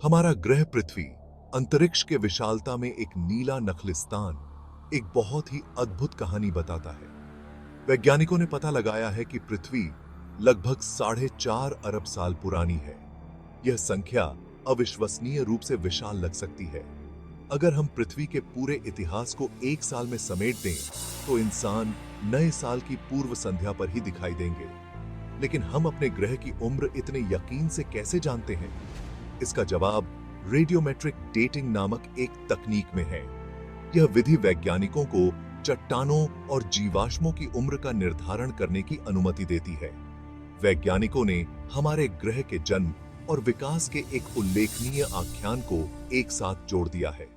हमारा ग्रह पृथ्वी अंतरिक्ष के विशालता में एक नीला नखलिस्तान एक बहुत ही अद्भुत कहानी बताता है। वैज्ञानिकों ने पता लगाया है कि पृथ्वी लगभग 4.5 अरब साल पुरानी है। यह संख्या अविश्वसनीय रूप से विशाल लग सकती है। अगर हम पृथ्वी के पूरे इतिहास को एक साल में समेट दें, तो इंसान नए साल की पूर्व संध्या पर ही दिखाई देंगे। लेकिन हम अपने ग्रह की उम्र इतने यकीन से कैसे जानते हैं? इसका जवाब रेडियोमेट्रिक डेटिंग नामक एक तकनीक में है। यह विधि वैज्ञानिकों को चट्टानों और जीवाश्मों की उम्र का निर्धारण करने की अनुमति देती है। वैज्ञानिकों ने हमारे ग्रह के जन्म और विकास के एक उल्लेखनीय आख्यान को एक साथ जोड़ दिया है।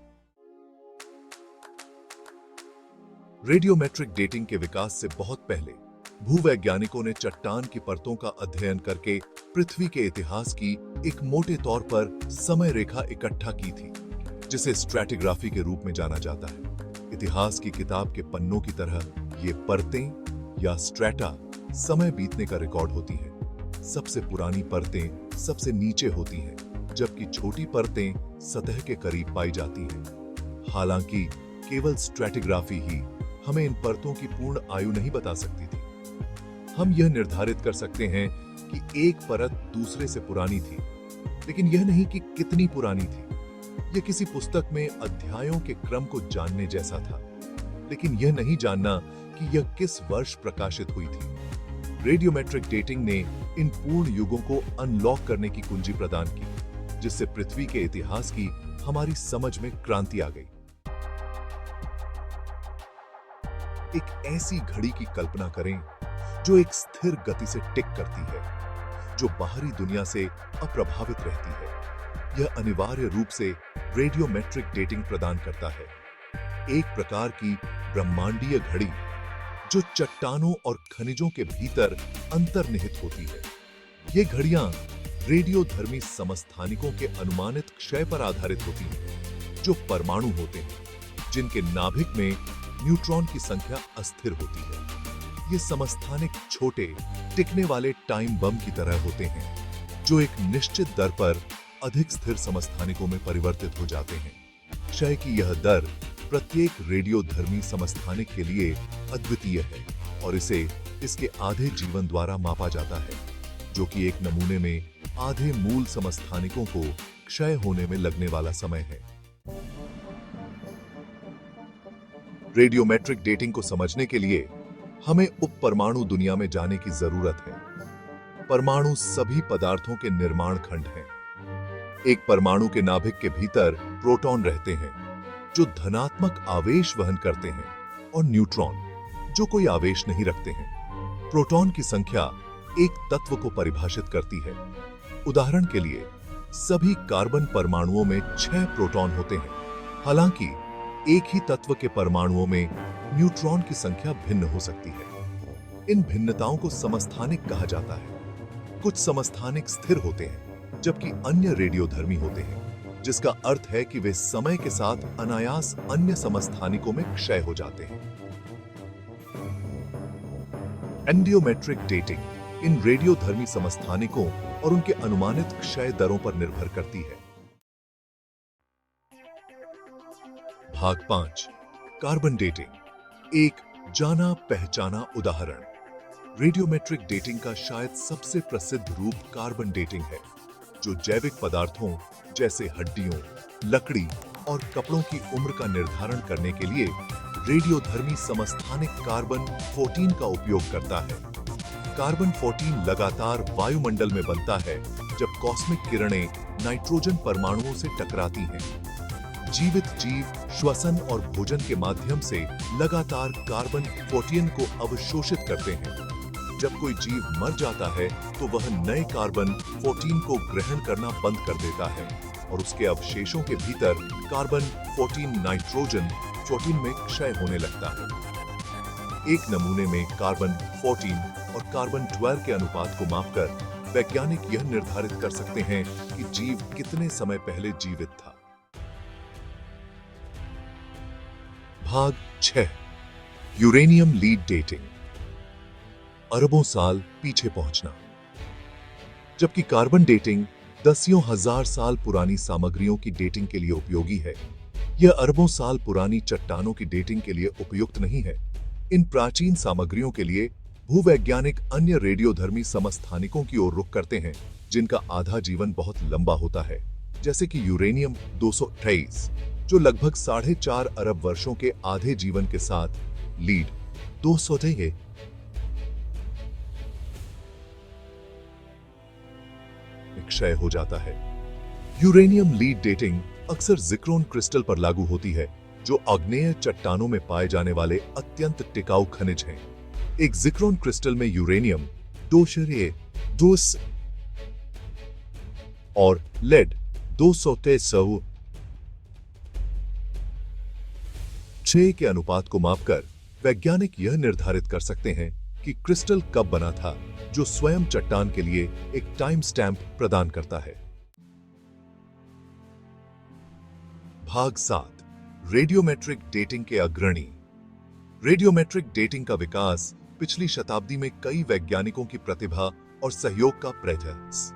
रेडियोमेट्रिक डेटिंग के विकास से बहुत पहले भूवैज्ञानिकों ने चट्टान की परतों का अध्ययन करके पृथ्वी के इतिहास की एक मोटे तौर पर समय रेखा इकट्ठा की थी, जिसे स्ट्रैटिग्राफी के रूप में जाना जाता है। इतिहास की किताब के पन्नों की तरह ये परतें या स्ट्रैटा समय बीतने का रिकॉर्ड होती हैं। सबसे पुरानी परतें सबसे नीचे होती हैं, जबकि छोटी परतें सतह के करीब पाई जाती हैं। हालांकि केवल स्ट्रैटिग्राफी ही हमें इन परतों की पूर्ण आयु नहीं बता सकती थी। हम यह निर्धारित कर सकते हैं कि एक परत दूसरे से पुरानी थी, लेकिन यह नहीं कि कितनी पुरानी थी। यह किसी पुस्तक में अध्यायों के क्रम को जानने जैसा था, लेकिन यह नहीं जानना कि यह किस वर्ष प्रकाशित हुई थी। रेडियोमेट्रिक डेटिंग ने इन पूर्ण युगों को अनलॉक करने की कुंजी प्रदान की, जिससे पृथ्वी के इतिहास की हमारी समझ में क्रांति आ गई। एक ऐसी घड़ी की कल्पना करें जो एक स्थिर गति से टिक करती है, जो बाहरी दुनिया से अप्रभावित रहती है। यह अनिवार्य रूप से रेडियोमेट्रिक डेटिंग प्रदान करता है, एक प्रकार की ब्रह्मांडीय घड़ी जो चट्टानों और खनिजों के भीतर अंतर्निहित होती है। ये घड़ियां रेडियोधर्मी समस्थानिकों के अनुमानित क्षय पर आधारित होती हैं, जो परमाणु होते हैं, जिनके नाभिक में न्यूट्रॉन की संख्या अस्थिर होती है। ये समस्थानिक छोटे टिकने वाले टाइम बम की तरह होते हैं, जो एक निश्चित दर पर अधिक स्थिर समस्थानिकों में परिवर्तित हो जाते हैं। क्षय की यह दर प्रत्येक रेडियोधर्मी समस्थानिक के लिए अद्वितीय है और इसे इसके आधे जीवन द्वारा मापा जाता है, जो कि एक नमूने में आधे मूल समस्थानिकों को क्षय होने में लगने वाला समय है। रेडियोमेट्रिक डेटिंग को समझने के लिए हमें उपपरमाणु दुनिया में जाने की जरूरत है। परमाणु सभी पदार्थों के निर्माण खंड हैं। एक परमाणु के नाभिक के भीतर प्रोटॉन रहते हैं, जो धनात्मक आवेश वहन करते हैं, और न्यूट्रॉन, जो कोई आवेश नहीं रखते हैं। प्रोटॉन की संख्या एक तत्व को परिभाषित करती है। उदाहरण के लिए, सभी कार्बन परमाणुओं में 6 प्रोटॉन होते हैं। हालांकि एक ही तत्व के परमाणुओं में न्यूट्रॉन की संख्या भिन्न हो सकती है। इन भिन्नताओं को समस्थानिक कहा जाता है। कुछ समस्थानिक स्थिर होते हैं, जबकि अन्य रेडियोधर्मी होते हैं, जिसका अर्थ है कि वे समय के साथ अनायास अन्य समस्थानिकों में क्षय हो जाते हैं। एंडियोमेट्रिक डेटिंग इन रेडियोधर्मी समस्थानिकों और उनके अनुमानित क्षय दरों पर निर्भर करती है। भाग 5, कार्बन डेटिंग, एक जाना पहचाना उदाहरण। रेडियोमेट्रिक डेटिंग का शायद सबसे प्रसिद्ध रूप कार्बन डेटिंग है, जो जैविक पदार्थों जैसे हड्डियों, लकड़ी और कपड़ों की उम्र का निर्धारण करने के लिए रेडियोधर्मी समस्थानिक कार्बन 14 का उपयोग करता है। कार्बन 14 लगातार वायुमंडल में बनता है जब कॉस्मिक किरणें नाइट्रोजन परमाणुओं से टकराती हैं। जीवित जीव श्वसन और भोजन के माध्यम से लगातार कार्बन 14 को अवशोषित करते हैं। जब कोई जीव मर जाता है, तो वह नए कार्बन 14 को ग्रहण करना बंद कर देता है और उसके अवशेषों के भीतर कार्बन 14 नाइट्रोजन 14 में क्षय होने लगता है। एक नमूने में कार्बन 14 और कार्बन 12 के अनुपात को मापकर वैज्ञानिक यह निर्धारित कर सकते हैं कि जीव कितने समय पहले जीवित था। भाग 6, यूरेनियम लीड डेटिंग, अरबों साल पीछे पहुंचना। जबकि कार्बन डेटिंग दसियों हजार साल पुरानी सामग्रियों की डेटिंग के लिए उपयोगी है। यह अरबों साल पुरानी चट्टानों की डेटिंग के लिए उपयुक्त नहीं है। इन प्राचीन सामग्रियों के लिए भूवैज्ञानिक अन्य रेडियोधर्मी समस्थानिकों की ओर रुख करते हैं, जिनका आधा जीवन बहुत लंबा होता है, जैसे कि यूरेनियम 228, जो लगभग 4.5 अरब वर्षों के आधे जीवन के साथ लीड 200 क्षय हो जाता है। यूरेनियम लीड डेटिंग अक्सर जिक्रोन क्रिस्टल पर लागू होती है, जो आग्नेय चट्टानों में पाए जाने वाले अत्यंत टिकाऊ खनिज हैं। एक जिक्रोन क्रिस्टल में यूरेनियम 2 और लेड 206 के अनुपात को मापकर वैज्ञानिक यह निर्धारित कर सकते हैं कि क्रिस्टल कब बना था, जो स्वयं चट्टान के लिए एक टाइम स्टैंप प्रदान करता है। भाग 7, रेडियोमेट्रिक डेटिंग के अग्रणी। रेडियोमेट्रिक डेटिंग का विकास पिछली शताब्दी में कई वैज्ञानिकों की प्रतिभा और सहयोग का प्रयास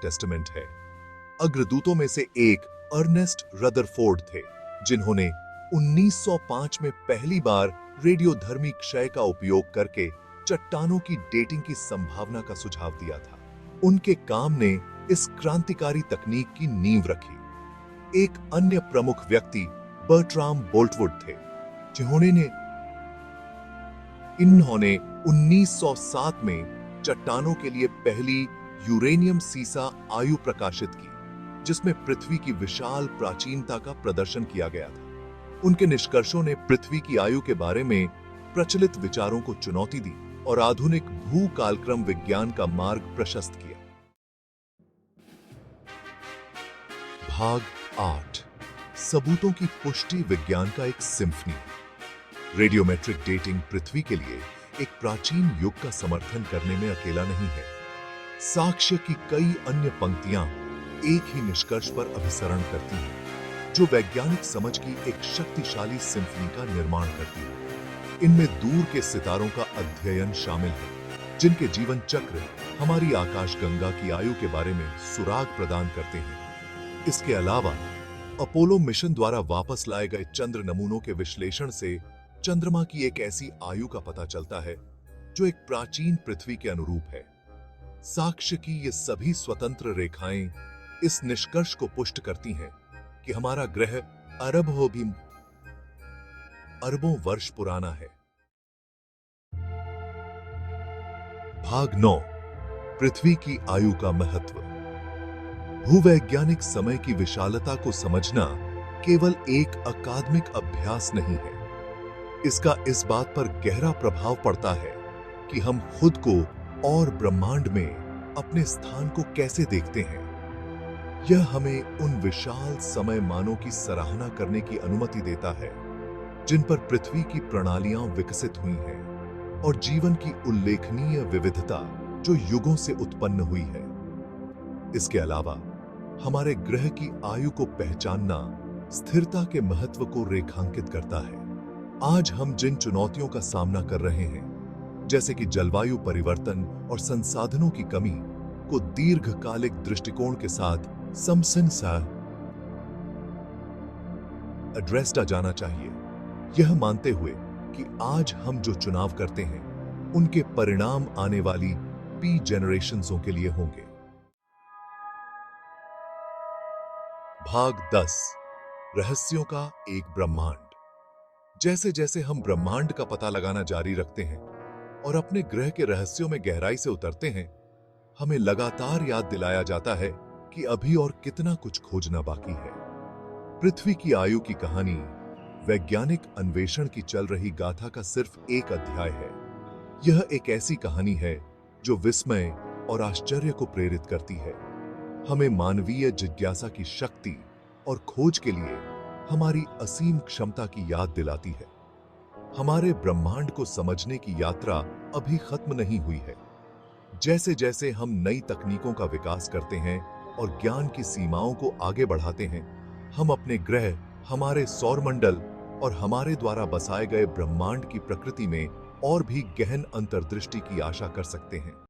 टेस्टामेंट है। अग्रदूतों में से एक अर्नेस्ट रदरफोर्ड थे, जिन्होंने 1905 में पहली बार रेडियोधर्मी क्षय का उपयोग करके चट्टानों की डेटिंग की संभावना का सुझाव दिया था। उनके काम ने इस क्रांतिकारी तकनीक की नींव रखी। एक अन्य प्रमुख व्यक्ति बर्ट्राम बोल्टवुड थे, इन्होंने 1907 में चट्टानों के लिए पहली यूरेनियम सीसा आयु प्रकाशित की, जिसमें पृथ्वी की विशाल प्राचीनता का प्रदर्शन किया गया था। उनके निष्कर्षों ने पृथ्वी की आयु के बारे में प्रचलित विचारों को चुनौती दी और आधुनिक भूकालक्रम विज्ञान का मार्ग प्रशस्त किया। भाग 8, सबूतों की पुष्टि विज्ञान का एक सिम्फनी। रेडियोमेट्रिक डेटिंग पृथ्वी के लिए एक प्राचीन युग का समर्थन करने में अकेला नहीं है। साक्ष्य की कई अन्य पंक्तियां एक ही निष्कर्ष पर अभिसरण करती हैं, जो वैज्ञानिक समझ की एक शक्तिशाली सिम्फनी का निर्माण करती है। इनमें दूर के सितारों का अध्ययन शामिल है, जिनके जीवन चक्र हमारी आकाशगंगा की आयु के बारे में सुराग प्रदान करते हैं। इसके अलावा अपोलो मिशन द्वारा वापस लाए गए चंद्र नमूनों के विश्लेषण से चंद्रमा की एक ऐसी आयु का पता चलता है जो एक प्राचीन पृथ्वी के अनुरूप है। साक्ष्य की ये सभी स्वतंत्र रेखाएं इस निष्कर्ष को पुष्ट करती हैं कि हमारा ग्रह अरबों वर्ष पुराना है। भाग 9, पृथ्वी की आयु का महत्व। भूवैज्ञानिक समय की विशालता को समझना केवल एक अकादमिक अभ्यास नहीं है। इसका इस बात पर गहरा प्रभाव पड़ता है कि हम खुद को और ब्रह्मांड में अपने स्थान को कैसे देखते हैं। यह हमें उन विशाल समय मानों की सराहना करने की अनुमति देता है, जिन पर पृथ्वी की प्रणालियां विकसित हुई हैं और जीवन की उल्लेखनीय विविधता जो युगों से उत्पन्न हुई है। इसके अलावा हमारे ग्रह की आयु को पहचानना स्थिरता के महत्व को रेखांकित करता है। आज हम जिन चुनौतियों का सामना कर रहे हैं, जैसे कि जलवायु परिवर्तन और संसाधनों की कमी, को दीर्घकालिक दृष्टिकोण के साथ एड्रेस किया जाना चाहिए, यह मानते हुए कि आज हम जो चुनाव करते हैं उनके परिणाम आने वाली जनरेशंसों के लिए होंगे। भाग 10, रहस्यों का एक ब्रह्मांड। जैसे जैसे हम ब्रह्मांड का पता लगाना जारी रखते हैं और अपने ग्रह के रहस्यों में गहराई से उतरते हैं, हमें लगातार याद दिलाया जाता है कि अभी और कितना कुछ खोजना बाकी है। पृथ्वी की आयु की कहानी वैज्ञानिक अन्वेषण की चल रही गाथा का सिर्फ एक अध्याय है। यह एक ऐसी कहानी है जो विस्मय और आश्चर्य को प्रेरित करती है, हमें मानवीय जिज्ञासा की शक्ति और खोज के लिए हमारी असीम क्षमता की याद दिलाती है। हमारे ब्रह्मांड को समझने की यात्रा अभी खत्म नहीं हुई है। जैसे जैसे हम नई तकनीकों का विकास करते हैं और ज्ञान की सीमाओं को आगे बढ़ाते हैं, हम अपने ग्रह, हमारे सौरमंडल और हमारे द्वारा बसाए गए ब्रह्मांड की प्रकृति में और भी गहन अंतर्दृष्टि की आशा कर सकते हैं।